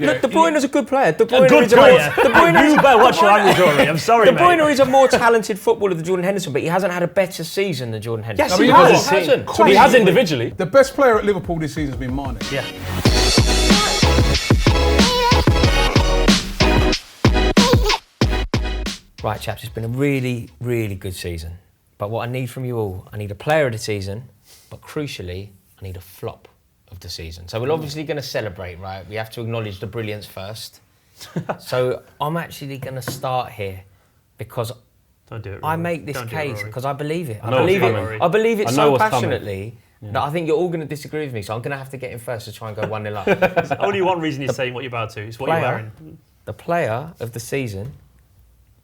Look, De Bruyne is a good player. De Bruyne good is player. De Bruyne You better watch your language, Rory. I'm sorry, De mate. Bruyne is a more talented footballer than Jordan Henderson, but he hasn't had a better season than Jordan Henderson. Yes, he has. He has individually. The best player at Liverpool this season has been Mane. Yeah. Right, chaps, it's been a really, really good season. But what I need from you all, I need a player of the season, but crucially, I need a flop of the season. So we're obviously going to celebrate, right? We have to acknowledge the brilliance first. So I'm actually going to start here because Don't do it, Rory. I make this Don't do it, case Rory. because I believe it. I know believe what's it. coming. I believe it I know so what's coming. passionately that I think you're all going to disagree with me. So I'm going to have to get in first to try and go 1-0 up. There's only one reason you're saying what you're about to. It's what you're wearing. The player of the season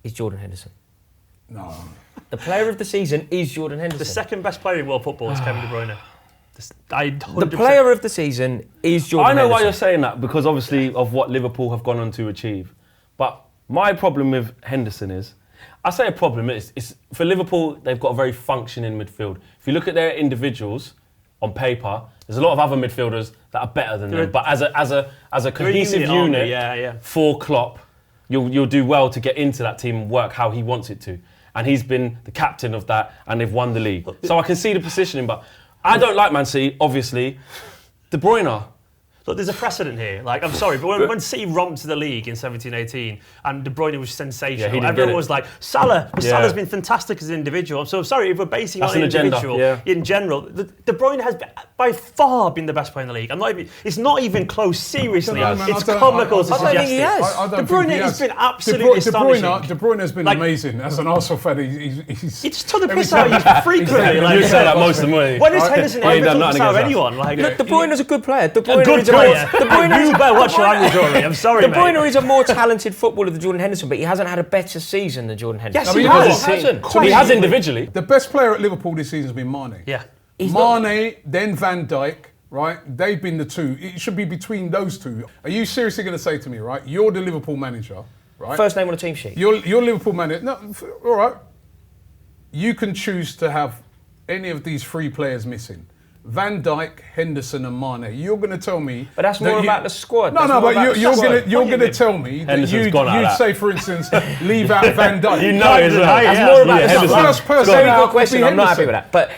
is Jordan Henderson. No. The player of the season is Jordan Henderson. The second best player in world football is Kevin De Bruyne. The player of the season is Jordan I know Henderson. why you're saying that, because obviously of what Liverpool have gone on to achieve. But my problem with Henderson is, I say a problem, it's for Liverpool, they've got a very functioning midfield. If you look at their individuals on paper, there's a lot of other midfielders that are better than them. But as a cohesive unit for Klopp, you'll do well to get into that team and work how he wants it to. And he's been the captain of that, and they've won the league. So I can see the positioning, but I don't like Man City, obviously. De Bruyne. Look, there's a precedent here. Like, I'm sorry, but when City romped the league in 17-18 and De Bruyne was sensational, everyone was like, Salah. But Salah's been fantastic as an individual. So I'm sorry, if we're basing on an individual in general, De Bruyne has by far been the best player in the league. It's not even close, seriously. It's comical to suggest I don't think he has. De Bruyne has been absolutely astonishing. De Bruyne has been amazing. As an Arsenal fan, It's to the piss out of you frequently. You say that most of the money. When has Henderson ever took the piss out of anyone? Look, De Bruyne is a good player. De Bruyne you better watch your language, Rory. I'm sorry, De Bruyne is a more talented footballer than Jordan Henderson, but he hasn't had a better season than Jordan Henderson. Yes, he has. He has individually. The best player at Liverpool this season has been Mane. Yeah. Mane, then Van Dyke, right? They've been the two. It should be between those two. Are you seriously going to say to me, right? You're the Liverpool manager, right? First name on the team sheet. You're Liverpool manager. No, all right. You can choose to have any of these three players missing. Van Dyke, Henderson and Mane. You're going to tell me... But that's more about the squad. No, but you're going to tell me that you'd say, for instance, leave out Van Dyke. You know it's right. That's more about the first person. Very good question. I'm not happy with that. But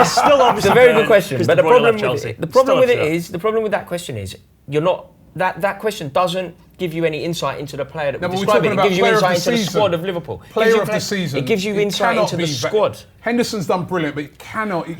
it's still obviously it's a very good question. But the problem with that question is you're not... That question doesn't give you any insight into the player that we're describing. It gives you insight into the squad of Liverpool. Player of the season. It gives you insight into the squad. Henderson's done brilliant, but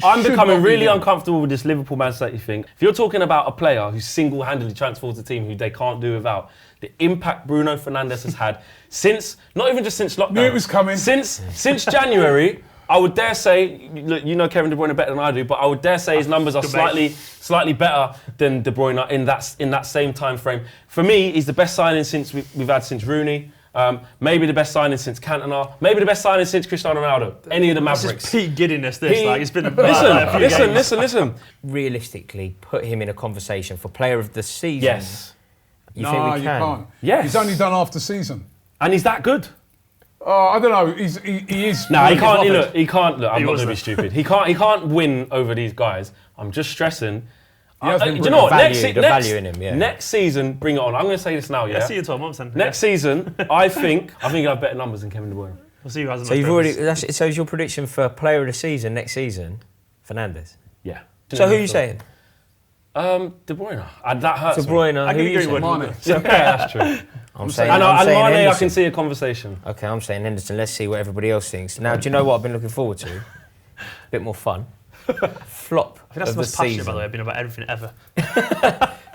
I'm becoming really uncomfortable with this Liverpool Man City thing. If you're talking about a player who single-handedly transforms the team, who they can't do without, the impact Bruno Fernandes has had since, not even just since lockdown. Knew it was coming. Since January, I would dare say, look, you know Kevin De Bruyne better than I do, but I would dare say his numbers are slightly better than De Bruyne in that same time frame. For me, he's the best signing since we've had since Rooney. Maybe the best signing since Cantona. Maybe the best signing since Cristiano Ronaldo. Any of the Mavericks. This is peak giddiness. It's been Listen. Realistically, put him in a conversation for player of the season. Yes. You think we can? You can't. Yes. He's only done half the season. And he's that good. I don't know. He is. No, he can't. He can't. Look, I'm not going to be stupid. He can't win over these guys. I'm just stressing. Do you know what? Value in him. Yeah. Next season, bring it on. I'm going to say this now. Yeah. Let's see you in 12 months then. Next season, I think he'll have better numbers than Kevin De Bruyne. We'll see who has. So you've already. So is your prediction for player of the season next season, Fernandes? Yeah. So who are you saying? De Bruyne. That hurts. De Bruyne. I Who are you saying? Mane. Yeah, that's true. I'm saying Mane, Henderson. I can see a conversation. Okay, I'm saying Henderson. Let's see what everybody else thinks. Now, do you know what I've been looking forward to? A bit more fun. Flop I think that's of the most the passionate, season. by the way, I've been about everything ever.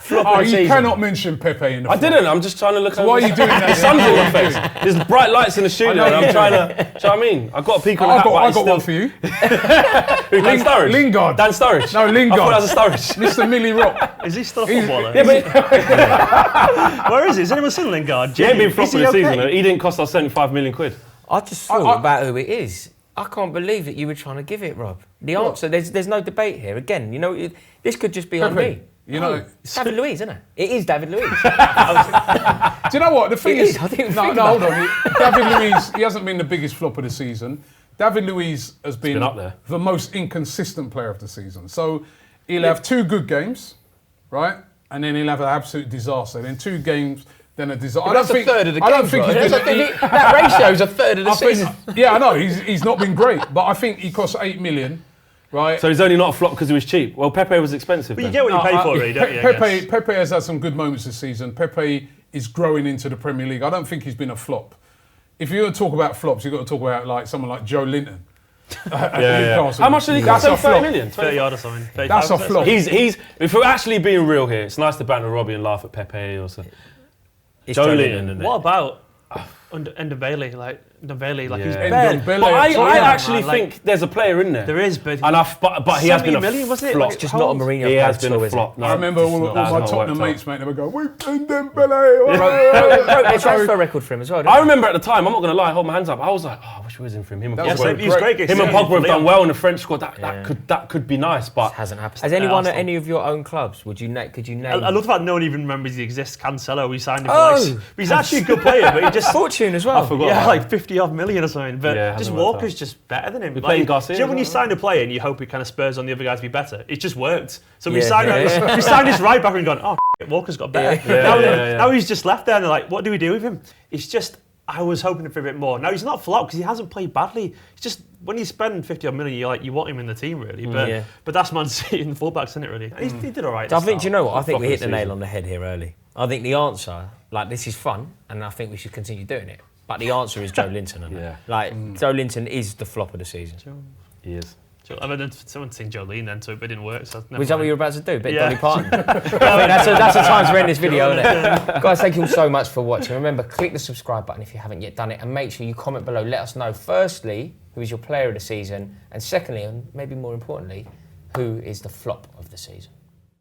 Flop of the You season. cannot mention Pepe in the I didn't. I'm just trying to look. So why are you doing that? The sun's in my face. There's bright lights in the studio, and I'm trying to. Do you know what I mean? I've got a peek on the hat. I got one for you. Dan Sturridge. Lingard. Dan Sturridge. No, Lingard. I thought that was a Sturridge. Mr. Millie Rock. Is he still a footballer? Yeah, but Where is he? Has anyone seen Lingard? he ain't been flop Is of he the okay? season. He didn't cost us 75 million quid. I just thought about who it is. I can't believe that you were trying to give it, Rob. The answer, there's no debate here. Again, you know, this could just be on me. You know, It's David Luiz, isn't it? It is David Luiz. do you know what? The thing is, I didn't no, think hold about on. David Luiz, he hasn't been the biggest flop of the season. David Luiz has been up there. the most inconsistent player of the season. So he'll have 2 good games, right? and then he'll have an absolute disaster. Then 2 games, then a disaster. That's a third of the game. I don't think that ratio is a third of the season. Yeah, I know. He's not been great, but I think he cost 8 million. Right. So he's only not a flop because he was cheap. Well, Pepe was expensive. But you get what you pay for, really, don't you? Pepe has had some good moments this season. Pepe is growing into the Premier League. I don't think he's been a flop. If you're going to talk about flops, you've got to talk about like someone like Joe Linton. How much did he cost? 30 million? 30 odd or something. That's a flop. He's. If we're actually being real here, it's nice to banter Robbie and laugh at Pepe or something. Joe Linton. What about Ndombele? Like he's bad. But I actually think there's a player in there. There is, but he has been a million, wasn't it? flop. Like, just not a Mourinho. He has been a flop. I remember all my Tottenham mates, mate, they would go, "We've done Dembele." Broke the transfer record for him as well. I remember at the time, I'm not going to lie, hold my hands up. I was like, I wish we was in for him. Him and Pogba have done well in the French squad. That could be nice, but hasn't happened. Has anyone at any of your own clubs? Could you name? I love that no one even remembers he exists. Cancelo, we signed him for he's actually a good player, but he just fortune as well. I forgot. Yeah, like 50 odd million or something. But just Walker's just better than him. Like, Garcia, do you know when you sign a player and you hope it kind of spurs on the other guy to be better? It just worked. So we signed his right back and gone, Walker's got better. Now he's just left there and they're like, what do we do with him? It's just, I was hoping for a bit more. Now he's not flopped because he hasn't played badly. It's just when you spend 50 odd million, you want him in the team really. But that's Man City and the fullbacks, isn't it really? And he did all right. I think, do you know what? I think we hit the nail on the head here early. I think the answer, like, this is fun, and I think we should continue doing it. But the answer is Joe Linton. Joe Linton is the flop of the season. He is. I mean, someone sing Jolene then, so it didn't work. So was that what you were about to do? Dolly Parton? That's the time to end this video, isn't it? Guys, thank you all so much for watching. Remember, click the subscribe button if you haven't yet done it, and make sure you comment below. Let us know, firstly, who is your player of the season, and secondly, and maybe more importantly, who is the flop of the season.